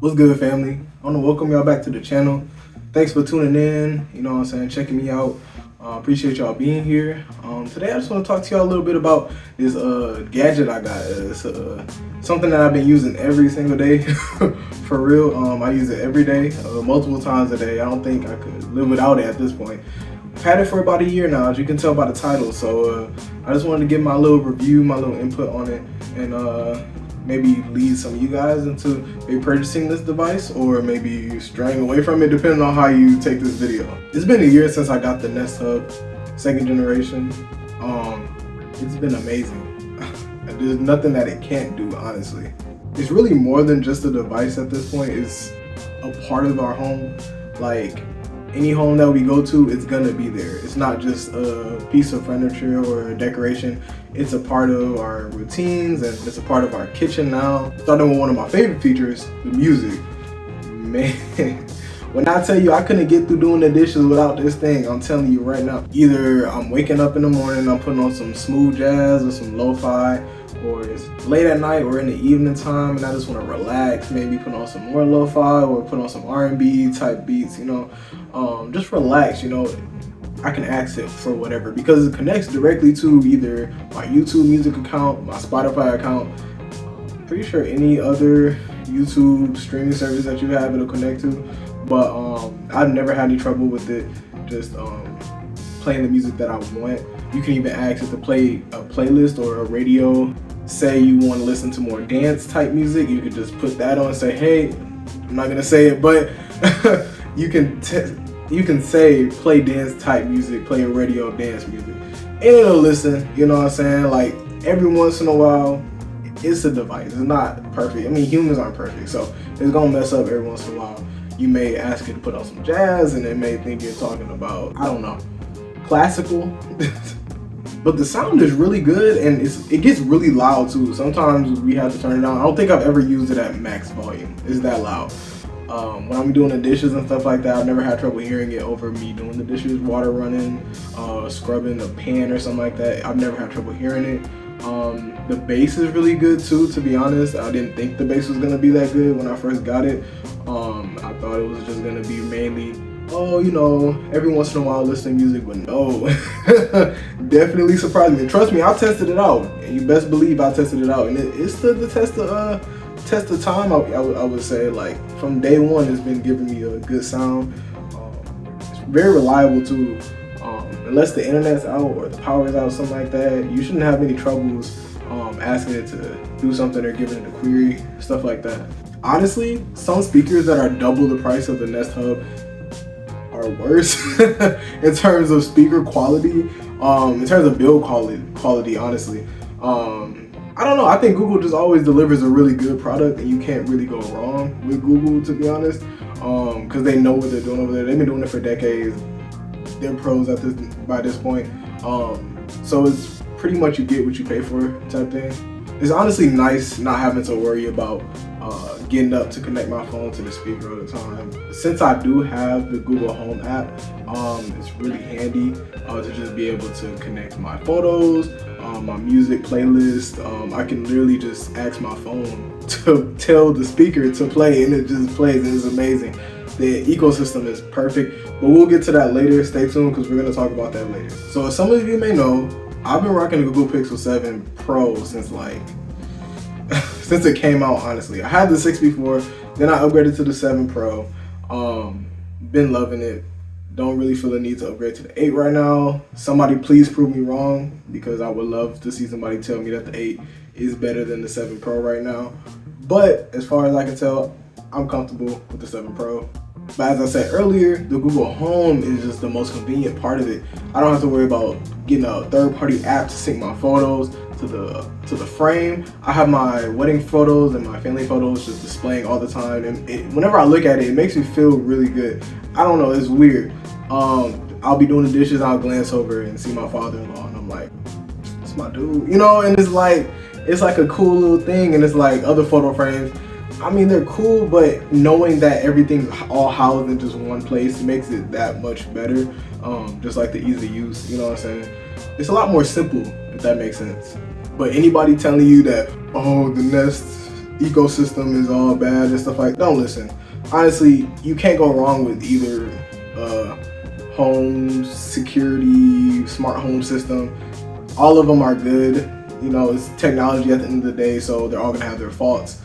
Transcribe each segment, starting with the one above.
What's good, family? I want to welcome y'all back to the channel. Thanks for tuning in, you know what I'm saying, checking me out. Appreciate y'all being here. Today I just want to talk to y'all a little bit about this gadget I got. It's something that I've been using every single day, for real. I use it every day, multiple times a day. I don't think I could live without it at this point. I've had it for about a year now, as you can tell by the title. So I just wanted to give my little review, my little input on it, and maybe lead some of you guys into maybe purchasing this device or maybe straying away from it, depending on how you take this video. It's been a year since I got the Nest Hub 2nd generation. It's been amazing. There's nothing that it can't do, honestly. It's really more than just a device at this point. It's a part of our home. Like any home that we go to, it's gonna be there. It's not just a piece of furniture or a decoration. It's a part of our routines, and it's a part of our kitchen now. Starting with one of my favorite features, the music. Man, when I tell you I couldn't get through doing the dishes without this thing, I'm telling you right now. Either I'm waking up in the morning, I'm putting on some smooth jazz or some lo-fi, or it's late at night or in the evening time and I just want to relax, maybe put on some more lo-fi or put on some R&B type beats, you know, just relax, you know. I can ask it for whatever because it connects directly to either my YouTube music account, my Spotify account. Pretty sure any other YouTube streaming service that you have, it'll connect to. But I've never had any trouble with it just playing the music that I want. You can even ask it to play a playlist or a radio. Say you want to listen to more dance type music, you could just put that on and say, hey, I'm not gonna say it, but you can say play dance type music, play a radio dance music, and it'll listen, you know what I'm saying? Like every once in a while. It's a device, it's not perfect. I mean, humans aren't perfect, so it's gonna mess up every once in a while. You may ask it to put on some jazz and it may think you're talking about, I don't know, classical. But the sound is really good and it gets really loud too. Sometimes we have to turn it down. I don't think I've ever used it at max volume. It's that loud. When I'm doing the dishes and stuff like that, I've never had trouble hearing it over me doing the dishes, water running, scrubbing a pan or something like that. I've never had trouble hearing it. The bass is really good too, to be honest. I didn't think the bass was gonna be that good when I first got it. I thought it was just gonna be mainly, you know, every once in a while listening to music, but no. Definitely surprised me. And trust me, I tested it out. And you best believe I tested it out. And it stood the test of time, I would say. Like from day one, it's been giving me a good sound. It's very reliable too. Unless the internet's out or the power's out, something like that, you shouldn't have any troubles asking it to do something or giving it a query, stuff like that. Honestly, some speakers that are double the price of the Nest Hub are worse in terms of speaker quality, in terms of build quality, honestly. I don't know, I think Google just always delivers a really good product and you can't really go wrong with Google, to be honest, because they know what they're doing over there. They've been doing it for decades. They're pros at by this point. So it's pretty much you get what you pay for type thing. It's honestly nice not having to worry about getting up to connect my phone to the speaker all the time. Since I do have the Google Home app, it's really handy to just be able to connect my photos, my music playlist. I can literally just ask my phone to tell the speaker to play and it just plays, and it's amazing. The ecosystem is perfect, but we'll get to that later. Stay tuned because we're going to talk about that later. So as some of you may know, I've been rocking the Google Pixel 7 Pro since since it came out, honestly. I had the 6 before, then I upgraded to the 7 Pro. Been loving it. Don't really feel the need to upgrade to the 8 right now. Somebody please prove me wrong, because I would love to see somebody tell me that the 8 is better than the 7 Pro right now. But as far as I can tell, I'm comfortable with the 7 Pro. But as I said earlier, the Google Home is just the most convenient part of it. I don't have to worry about getting a third-party app to sync my photos to the frame. I have my wedding photos and my family photos just displaying all the time, and whenever I look at it, it makes me feel really good. I don't know, it's weird. I'll be doing the dishes, I'll glance over and see my father-in-law, and I'm like, it's my dude, you know. And it's like a cool little thing, and it's like other photo frames. I mean, they're cool, but knowing that everything's all housed in just one place makes it that much better. Just like the ease of use, you know what I'm saying? It's a lot more simple, if that makes sense. But anybody telling you that, oh, the Nest ecosystem is all bad and stuff like that. Don't listen. Honestly, you can't go wrong with either home security, smart home system. All of them are good. You know, it's technology at the end of the day, so they're all gonna have their faults.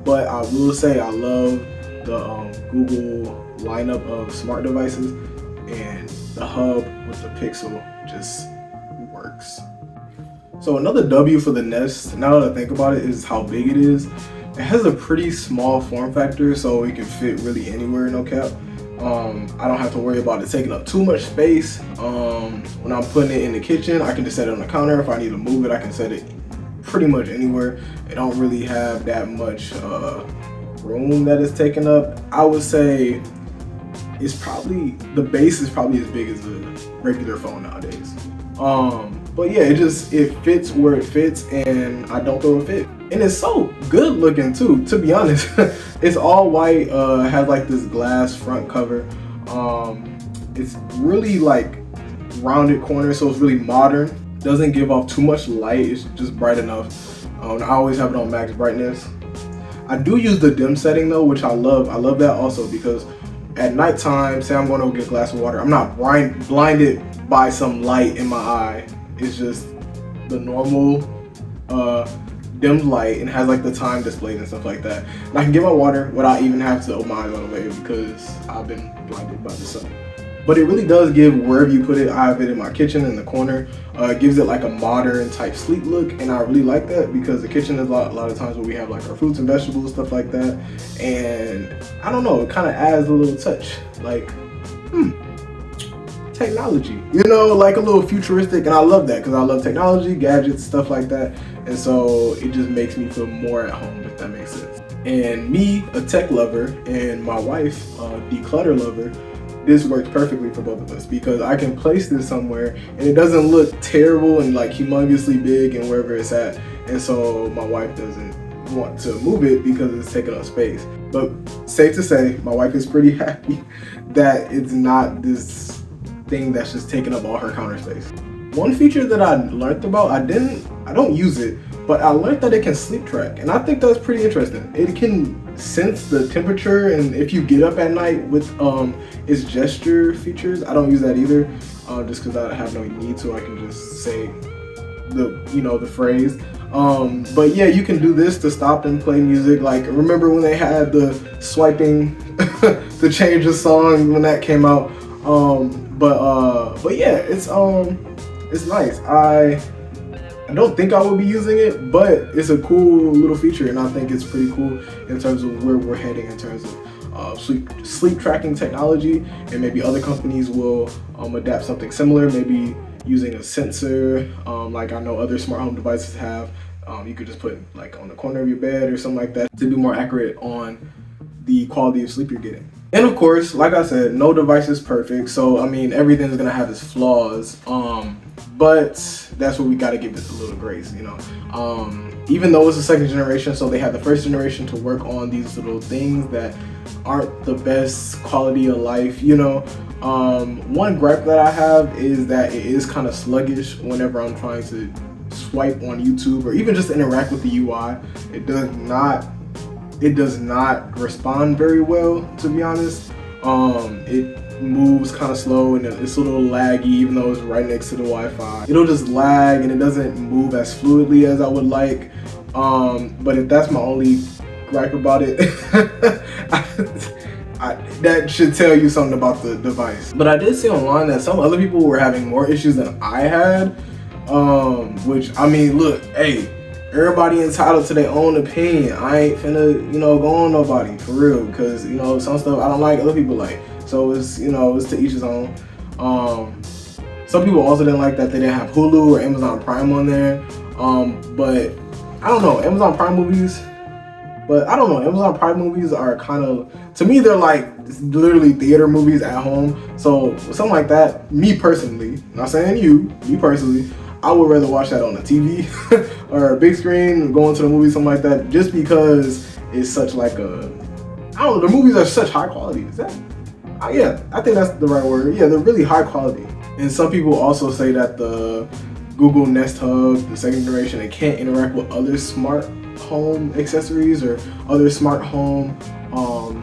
But I will say I love the Google lineup of smart devices, and the hub with the Pixel just works. So another W for the Nest, now that I think about it, is how big it is. It has a pretty small form factor, so it can fit really anywhere, no cap. I don't have to worry about it taking up too much space. When I'm putting it in the kitchen, I can just set it on the counter. If I need to move it, I can set it pretty much anywhere. It don't really have that much room that it's taken up. I would say it's probably, the base is probably as big as a regular phone nowadays. But yeah, it fits where it fits, and I don't throw a fit. And it's so good looking too, to be honest. It's all white, has like this glass front cover. It's really like rounded corners, so it's really modern. Doesn't give off too much light, it's just bright enough. I always have it on max brightness. I do use the dim setting though, which I love. I love that also because at nighttime, say I'm going to get a glass of water, I'm not blinded by some light in my eye. It's just the normal dimmed light, and has like the time displayed and stuff like that. And I can get my water without even having to open my eyes all the way because I've been blinded by the sun. But it really does give, wherever you put it, I have it in my kitchen in the corner. It gives it like a modern type sleek look, and I really like that because the kitchen is a lot of times where we have like our fruits and vegetables, stuff like that. And I don't know, it kind of adds a little touch, like, technology, you know, like a little futuristic. And I love that because I love technology, gadgets, stuff like that. And so it just makes me feel more at home, if that makes sense. And me, a tech lover, and my wife, a declutter lover, this works perfectly for both of us because I can place this somewhere and it doesn't look terrible and like humongously big and wherever it's at. And so my wife doesn't want to move it because it's taking up space. But safe to say, my wife is pretty happy that it's not this thing that's just taking up all her counter space. One feature that I learned about, I don't use it, but I learned that it can sleep track, and I think that's pretty interesting. It can sense the temperature, and if you get up at night with its gesture features. I don't use that either, just because I have no need to. I can just say the phrase. But yeah, you can do this to stop and play music. Like, remember when they had the swiping to change the song when that came out? But yeah, it's nice. I don't think I will be using it, but it's a cool little feature, and I think it's pretty cool in terms of where we're heading in terms of sleep tracking technology, and maybe other companies will adapt something similar, maybe using a sensor, like I know other smart home devices have. You could just put like on the corner of your bed or something like that to be more accurate on the quality of sleep you're getting. And of course, like I said, no device is perfect, so I mean everything's gonna have its flaws, but that's what we gotta give it a little grace, you know. Even though it's the second generation, so they had the first generation to work on these little things that aren't the best quality of life, you know. One gripe that I have is that it is kind of sluggish whenever I'm trying to swipe on YouTube or even just interact with the UI. It does not respond very well, to be honest. It moves kind of slow and it's a little laggy, even though it's right next to the Wi-Fi. It'll just lag and it doesn't move as fluidly as I would like. But if that's my only gripe about it, that should tell you something about the device. But I did see online that some other people were having more issues than I had, which, I mean, look, hey, everybody entitled to their own opinion. I ain't finna, go on nobody, for real, because, some stuff I don't like, other people like. So it's, it's to each his own. Some people also didn't like that they didn't have Hulu or Amazon Prime on there. But I don't know, Amazon Prime movies are kind of, to me, they're like literally theater movies at home. So something like that, me personally, not saying you, me personally, I would rather watch that on a TV or a big screen, going to the movie, something like that, just because it's such like the movies are such high quality. Is that? Yeah, I think that's the right word. Yeah, they're really high quality. And some people also say that the Google Nest Hub, the second generation, it can't interact with other smart home accessories or other smart home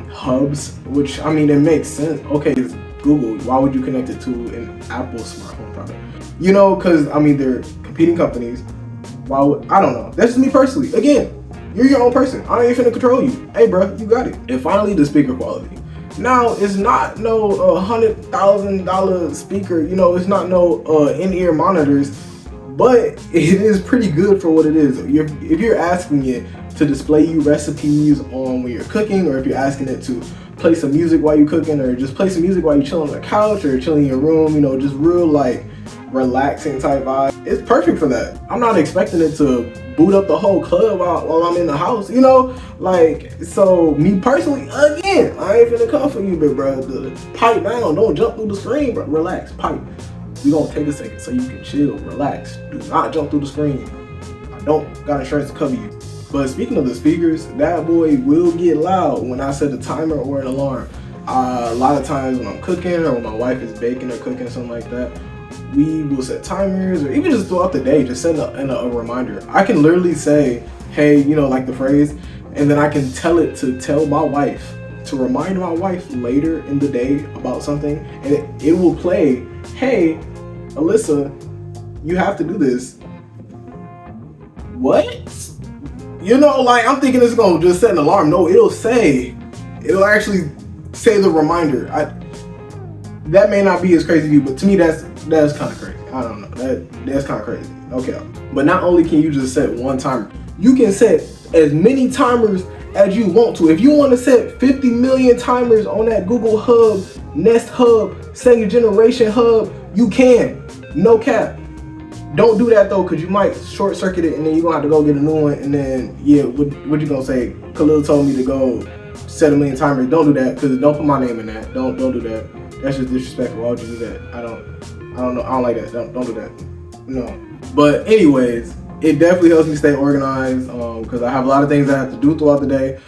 hubs, which I mean, it makes sense. Okay, it's Google. Why would you connect it to an Apple smart home product? You know, because I mean, they're competing companies. Why would, I don't know. That's just me personally. Again, you're your own person. I ain't finna control you. Hey, bro, you got it. And finally, the speaker quality. Now, it's not no $100,000 speaker. You know, it's not no in-ear monitors, but it is pretty good for what it is. If you're asking it to display you recipes on when you're cooking, or if you're asking it to play some music while you're cooking, or just play some music while you're chilling on the couch or chilling in your room, you know, just real like relaxing type vibe, it's perfect for that. I'm not expecting it to boot up the whole club while I'm in the house, you know, like, so me personally, again, I ain't finna come for you, big bro. Pipe down, don't jump through the screen, bro. Relax, pipe. We gonna take a second so you can chill, relax. Do not jump through the screen. I don't got insurance to cover you. But speaking of the speakers, that boy will get loud when I set a timer or an alarm. A lot of times when I'm cooking or when my wife is baking or cooking, something like that, we will set timers, or even just throughout the day, just send a reminder. I can literally say, hey, you know, like the phrase, and then I can tell it to tell my wife, to remind my wife later in the day about something, and it will play, hey, Alyssa, you have to do this. What? You know, like, I'm thinking it's gonna just set an alarm. No, it'll actually say the reminder. That may not be as crazy to you, but to me, that's kind of crazy. I don't know. That's kind of crazy. Okay. But not only can you just set one timer, you can set as many timers as you want to. If you want to set 50 million timers on that Google Hub, Nest Hub, second generation hub, you can. No cap. Don't do that though, because you might short circuit it and then you're going to have to go get a new one. And then, yeah, what you going to say? Khaalil told me to go set a million timers. Don't do that, because don't put my name in that. Don't do that. That's just disrespectful. Why would you do that? I don't know. I don't like that. Don't do that. No. But anyways, it definitely helps me stay organized, because I have a lot of things I have to do throughout the day.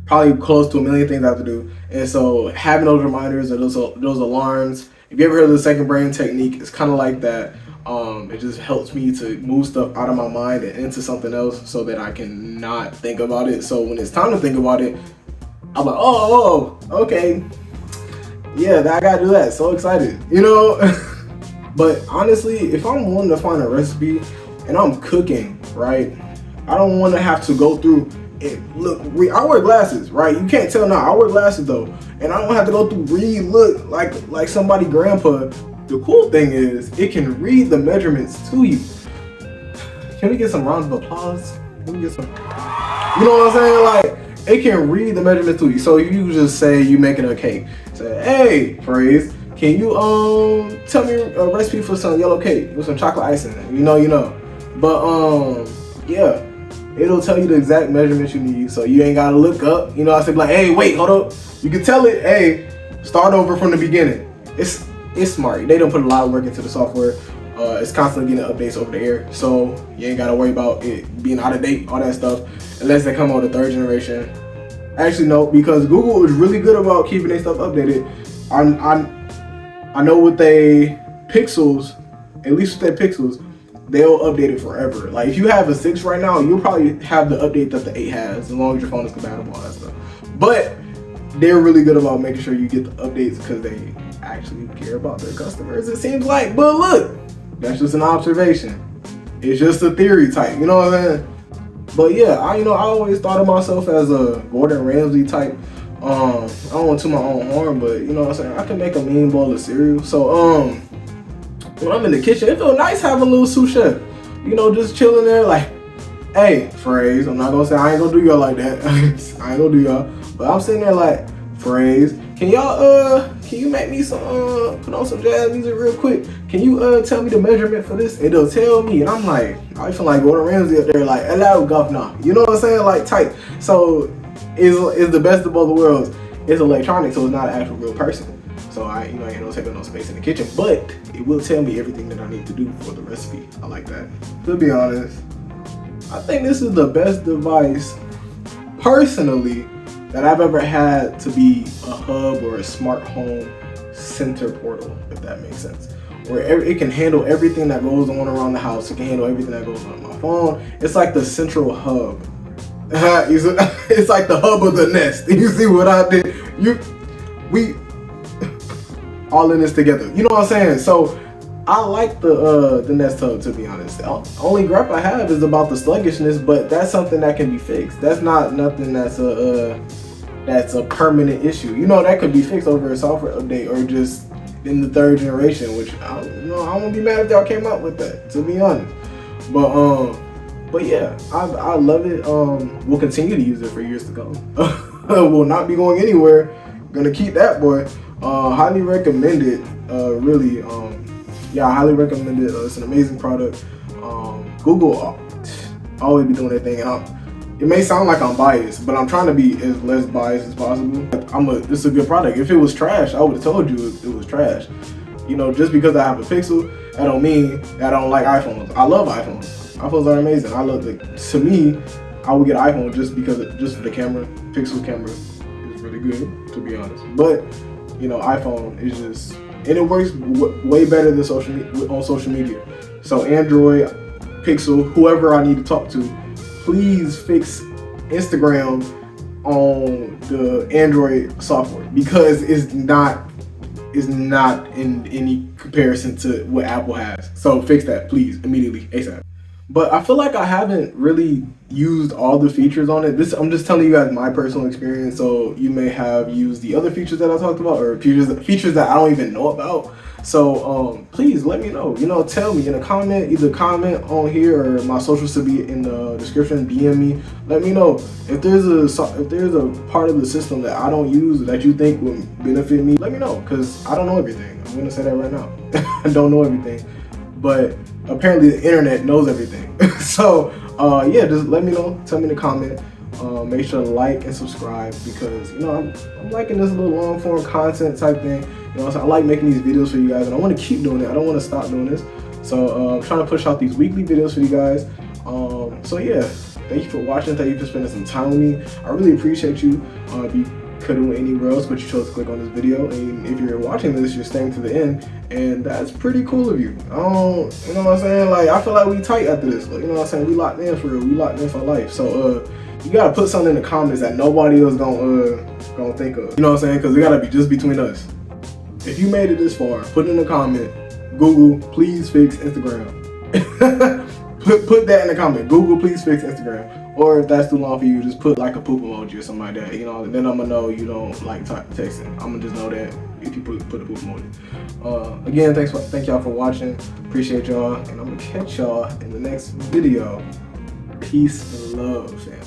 Probably close to a million things I have to do. And so having those reminders or those alarms, if you ever heard of the second brain technique, it's kind of like that. It just helps me to move stuff out of my mind and into something else so that I can not think about it. So when it's time to think about it, I'm like, oh, okay. Yeah, I gotta do that. So excited, you know? But honestly, if I'm wanting to find a recipe and I'm cooking, right, I don't want to have to go through it. Look, I wear glasses, right? You can't tell now. I wear glasses though, and I don't have to go through look like somebody grandpa. The cool thing is it can read the measurements to you. Can we get some rounds of applause? Can we get some? You know what I'm saying? Like, it can read the measurements to you. So you just say you making a cake. Say, hey, phrase, can you tell me a recipe for some yellow cake with some chocolate icing? You know. But yeah, it'll tell you the exact measurements you need, so you ain't gotta look up. You know, I said like, hey, wait, hold up. You can tell it, hey, start over from the beginning. It's smart. They don't put a lot of work into the software. It's constantly getting updates over the air, so you ain't gotta worry about it being out of date, all that stuff, unless they come out with the third generation. Actually, no, because Google is really good about keeping their stuff updated. I know with their Pixels, at least with their Pixels, they'll update it forever. Like if you have a 6 right now, you'll probably have the update that the 8 has, as long as your phone is compatible, all that stuff. But they're really good about making sure you get the updates because they actually care about their customers, it seems like. But look, that's just an observation. It's just a theory type, you know what I'm saying? But yeah, I always thought of myself as a Gordon Ramsay type. I don't want to my own horn, but you know what I'm saying? I can make a mean bowl of cereal. So when I'm in the kitchen, it feels nice having a little sous chef. You know, just chilling there like, hey, phrase, I'm not gonna say I ain't gonna do y'all like that. I ain't gonna do y'all. But I'm sitting there like, phrase, can you make me some, put on some jazz music real quick? Can you tell me the measurement for this? It'll tell me, and I'm like, I feel like Gordon Ramsay up there, like, hello, governor. You know what I'm saying? Like, tight. So, it's the best of both worlds. It's electronic, so it's not an actual real person. So I ain't gonna take up no space in the kitchen, but it will tell me everything that I need to do for the recipe. I like that. To be honest, I think this is the best device, personally, that I've ever had to be a hub or a smart home center portal, if that makes sense. Where it can handle everything that goes on around the house. It can handle everything that goes on my phone. It's like the central hub It's like the hub of the nest. You see what I did? We all in this together. You know what I'm saying? So I like the Nest Hub, to be honest. The only gripe I have is about the sluggishness, but that's something that can be fixed. That's not nothing that's a permanent issue. You know, that could be fixed over a software update or just in the 3rd generation, which I won't be mad if y'all came up with that, to be honest. But yeah, I love it. We'll continue to use it for years to come. Will not be going anywhere. Gonna keep that boy. Highly recommend it. Really. Yeah, I highly recommend it. It's an amazing product. Google always be doing their thing. It may sound like I'm biased, but I'm trying to be as less biased as possible. It's a good product. If it was trash, I would have told you it was trash. You know, just because I have a Pixel, that don't mean that I don't like iPhones. I love iPhones. iPhones are amazing. I love it. To me, I would get an iPhone just for the camera. Pixel camera is really good, to be honest. But you know, iPhone is just, and it works way better than on social media. So Android, Pixel, whoever I need to talk to, please fix Instagram on the Android software, because it's not in any comparison to what Apple has. So fix that, please, immediately, ASAP. But I feel like I haven't really used all the features on it. I'm just telling you guys my personal experience, so you may have used the other features that I talked about, or features that I don't even know about. So please let me know. You know, tell me in a comment, either comment on here or my socials to be in the description. DM me. Let me know if there's a part of the system that I don't use that you think would benefit me. Let me know, because I don't know everything. I'm gonna say that right now. I don't know everything, but apparently the internet knows everything. So yeah, just let me know. Tell me in the comment. Make sure to like and subscribe, because you know I'm liking this little long form content type thing. You know, so I like making these videos for you guys, and I want to keep doing it. I don't want to stop doing this. So I'm trying to push out these weekly videos for you guys. So yeah, thank you for watching. Thank you for spending some time with me. I really appreciate you. If you could have went anywhere else, but you chose to click on this video, and if you're watching this, you're staying to the end, and that's pretty cool of you. You know what I'm saying? Like, I feel like we tight after this. Like, you know what I'm saying? We locked in for real. We locked in for life. So you gotta put something in the comments that nobody else gonna think of. You know what I'm saying? Because it gotta be just between us. If you made it this far, put in the comment, Google, please fix Instagram. put that in the comment. Google, please fix Instagram. Or if that's too long for you, just put like a poop emoji or something like that. You know, then I'm gonna know you don't like texting. I'm gonna just know that if you put a poop emoji. Again, thank y'all for watching. Appreciate y'all, and I'm gonna catch y'all in the next video. Peace and love, fam.